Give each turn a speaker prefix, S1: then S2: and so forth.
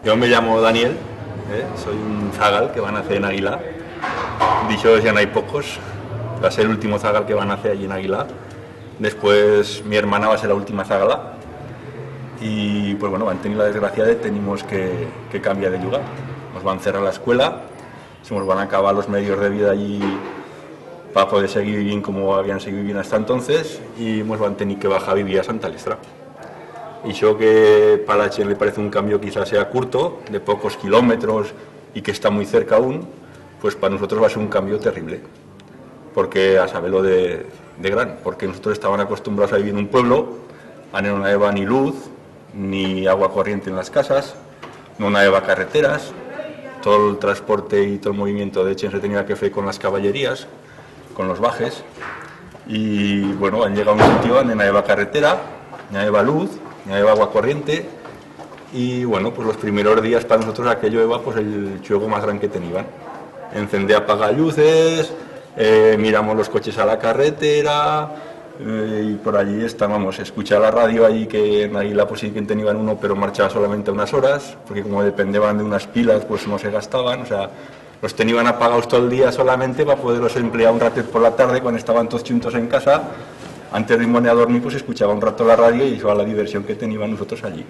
S1: Yo me llamo Daniel, soy un zagal que va a nacer en Aguilar. Dichos ya no hay pocos, va a ser el último zagal que va a nacer allí en Aguilar. Después mi hermana va a ser la última zagala. Y pues bueno, han tenido la desgracia de tenemos que cambiar de lugar. Nos van a cerrar la escuela, se nos van a acabar los medios de vida allí para poder seguir bien como habían seguido bien hasta entonces, y nos van a tener que bajar a vivir a Santa Lestra. Y yo que para la Chen le parece un cambio quizás sea corto, de pocos kilómetros y que está muy cerca aún, pues para nosotros va a ser un cambio terrible. Porque a saberlo de gran, porque nosotros estaban acostumbrados a vivir en un pueblo, a no había ni luz, ni agua corriente en las casas, no había carreteras, todo el transporte y todo el movimiento de Chen se tenía que hacer con las caballerías, con los bajes, y bueno, han llegado a un sitio donde no había carretera, no había luz, no había agua corriente, y bueno, pues los primeros días para nosotros aquello era pues el juego más grande que tenían. Encender, apagar luces, miramos los coches a la carretera, y por allí estábamos, escuchar la radio ahí que en Aguilar pues sí que tenían uno, pero marchaba solamente unas horas, porque como dependían de unas pilas pues no se gastaban, o sea, los tenían apagados todo el día solamente para poderlos emplear un rato por la tarde cuando estaban todos juntos en casa. Antes de irme a dormir pues escuchaba un rato la radio y eso era la diversión que teníamos nosotros allí.